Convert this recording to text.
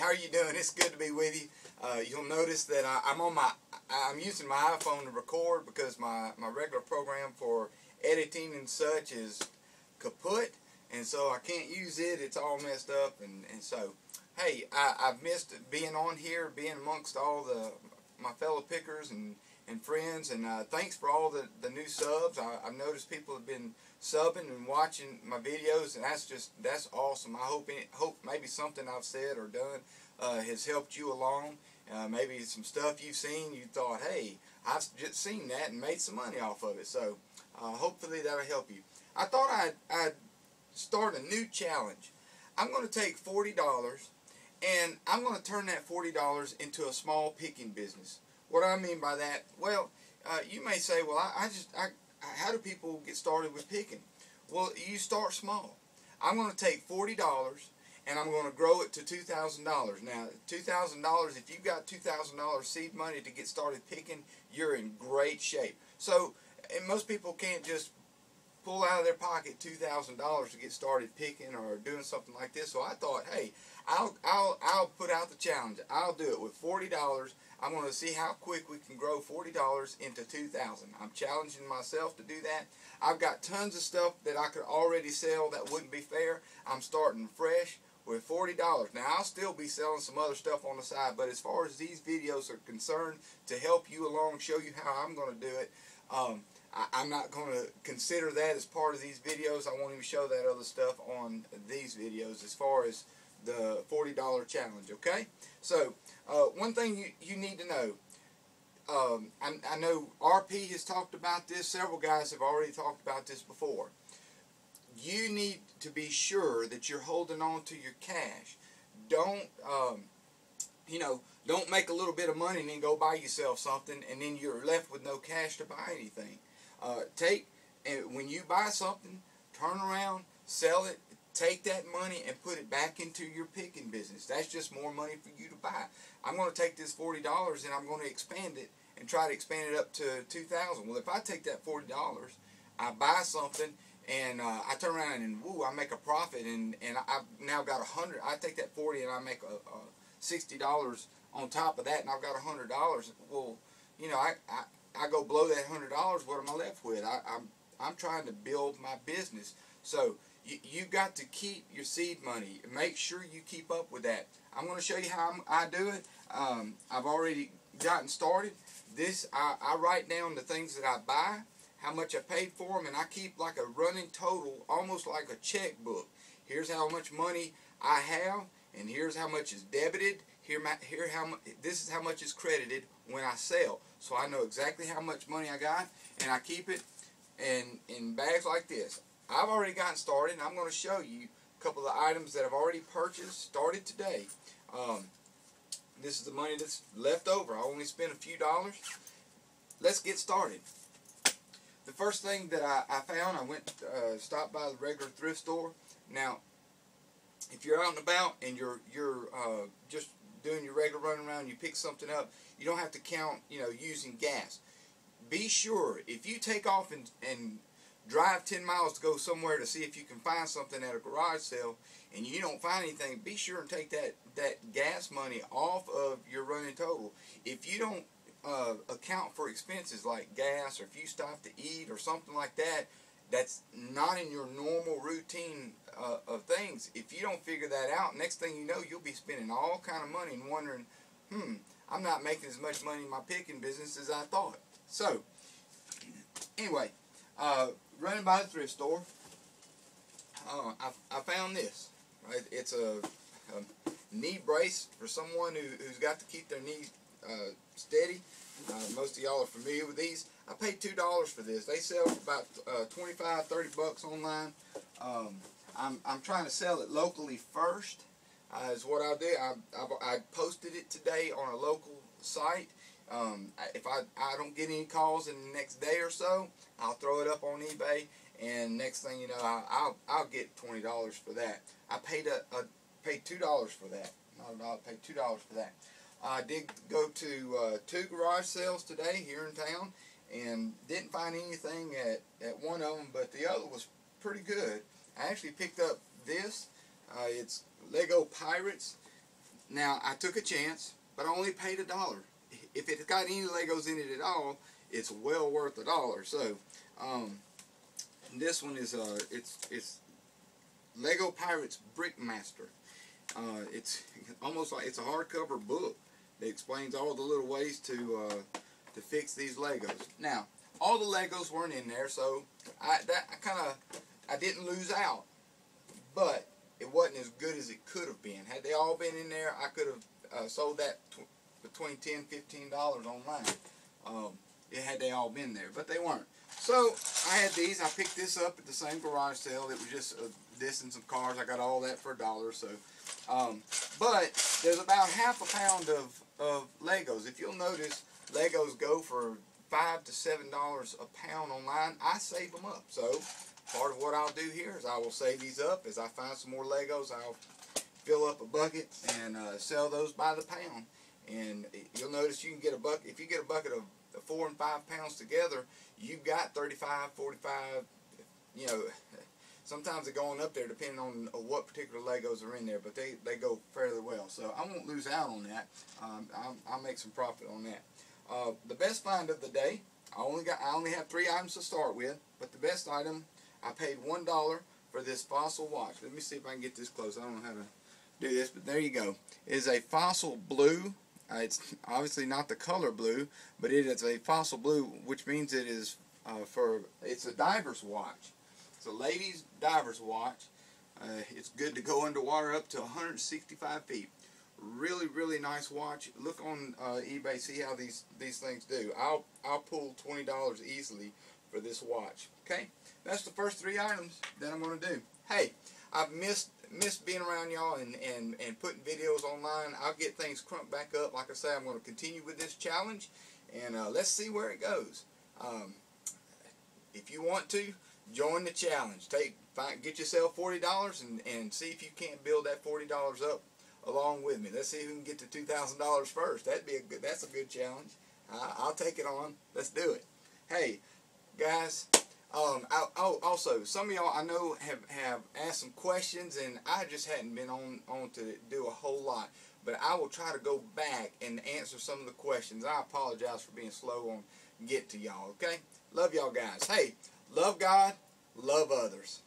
how are you doing? It's good to be with you. You'll notice that I'm using my iPhone to record because my regular program for editing and such is kaput, and so I can't use it. It's all messed up, and so, hey, I've missed being on here, being amongst all my fellow pickers and friends, and thanks for all the new subs. I've noticed people have been subbing and watching my videos, and that's awesome. I hope maybe something I've said or done has helped you along. Maybe some stuff you've seen, you thought, hey, I've just seen that and made some money off of it. So hopefully that'll help you. I thought I'd start a new challenge. I'm going to take $40 and I'm going to turn that $40 into a small picking business. What do I mean by that? Well, you may say, well, how do people get started with picking? Well, you start small. I'm going to take $40 and I'm going to grow it to $2,000. Now, $2,000, if you've got $2,000 seed money to get started picking, you're in great shape. So, and most people can't just pull out of their pocket $2,000 to get started picking or doing something like this. So I thought, hey, I'll put out the challenge. I'll do it with $40. I'm going to see how quick we can grow $40 into $2,000. I'm challenging myself to do that. I've got tons of stuff that I could already sell that wouldn't be fair. I'm starting fresh with $40. Now, I'll still be selling some other stuff on the side, but as far as these videos are concerned, to help you along, show you how I'm going to do it, I'm not going to consider that as part of these videos. I won't even show that other stuff on these videos as far as the $40 challenge, okay? So, one thing you need to know, I know RP has talked about this. Several guys have already talked about this before. You need to be sure that you're holding on to your cash. Don't, don't make a little bit of money and then go buy yourself something and then you're left with no cash to buy anything. When you buy something, turn around, sell it, take that money and put it back into your picking business. That's just more money for you to buy. I'm going to take this $40 and I'm going to expand it and try to expand it up to $2,000. Well, if I take that $40, I buy something and I turn around and woo, I make a profit and I've now got $100. I take that $40 and I make $60 on top of that, and I've got $100. Well, I go blow that $100. What am I left with? I'm trying to build my business. So you got to keep your seed money. Make sure you keep up with that. I'm going to show you how I do it. I've already gotten started. I write down the things that I buy, how much I paid for them, and I keep like a running total, almost like a checkbook. Here's how much money I have, and here's how much is debited. This is how much is credited when I sell. So I know exactly how much money I got, and I keep it in bags like this. I've already gotten started, and I'm going to show you a couple of items that I've already purchased, started today. This is the money that's left over. I only spent a few dollars. Let's get started. The first thing that I found, I went stopped by the regular thrift store. Now, if you're out and about and you're just doing your regular run around, you pick something up, you don't have to count, using gas. Be sure, if you take off and drive 10 miles to go somewhere to see if you can find something at a garage sale and you don't find anything, be sure and take that gas money off of your running total. If you don't account for expenses like gas, or if you stop to eat or something like that, that's not in your normal routine of things. If you don't figure that out, next thing you know, you'll be spending all kind of money and wondering, I'm not making as much money in my picking business as I thought. So, anyway, running by the thrift store, I found this. Right? It's a knee brace for someone who's got to keep their knees steady. Most of y'all are familiar with these. I paid $2 for this. They sell for about 25, 30 bucks online. I'm trying to sell it locally first. Is what I'll do. I posted it today on a local site. If I don't get any calls in the next day or so, I'll throw it up on eBay, and next thing you know, I'll get $20 for that. I paid $2 for that. Not a dollar. Paid $2 for that. I did go to 2 garage sales today here in town, and didn't find anything at one of them, but the other was pretty good. I actually picked up this. It's Lego Pirates. Now, I took a chance, but I only paid $1. If it's got any Legos in it at all, it's well worth $1. So, this one is it's Lego Pirates Brickmaster. It's almost like it's a hardcover book that explains all the little ways to fix these Legos. Now, all the Legos weren't in there, so I didn't lose out, but it wasn't as good as it could have been. Had they all been in there, I could have sold that between $10 $15 online. Had they all been there, but they weren't. So I had these. I picked this up at the same garage sale. It was just this and some cars. I got all that for $1. So, but there's about half a pound of Legos. If you'll notice, Legos go for $5 to $7 a pound online. I save them up. So part of what I'll do here is I will save these up. As I find some more Legos, I'll fill up a bucket and sell those by the pound. And you'll notice you can get a bucket. If you get a bucket of 4 and 5 pounds together, you've got 35, 45. You know, sometimes they're going up there depending on what particular Legos are in there, but they go fairly well. So I won't lose out on that. I'll make some profit on that. The best find of the day. I only have 3 items to start with, but the best item, I paid $1 for this Fossil watch. Let me see if I can get this close. I don't know how to do this, but there you go. It is a Fossil blue. It's obviously not the color blue, but it is a Fossil blue, which means it is it's a diver's watch. It's a lady's diver's watch. It's good to go underwater up to 165 feet. Really, really nice watch. Look on eBay, see how these things do. I'll pull $20 easily for this watch. Okay, that's the first 3 items that I'm going to do. Hey, I've missed being around y'all and putting videos online. I'll get things crunked back up. Like I say, I'm going to continue with this challenge, and let's see where it goes. If you want to, join the challenge. Get yourself $40 and see if you can't build that $40 up along with me. Let's see who can get to $2,000 first. That's a good challenge. I'll take it on. Let's do it. Hey, guys. Also, some of y'all I know have asked some questions, and I just hadn't been on to do a whole lot. But I will try to go back and answer some of the questions. I apologize for being slow on get to y'all. Okay, love y'all guys. Hey, love God, love others.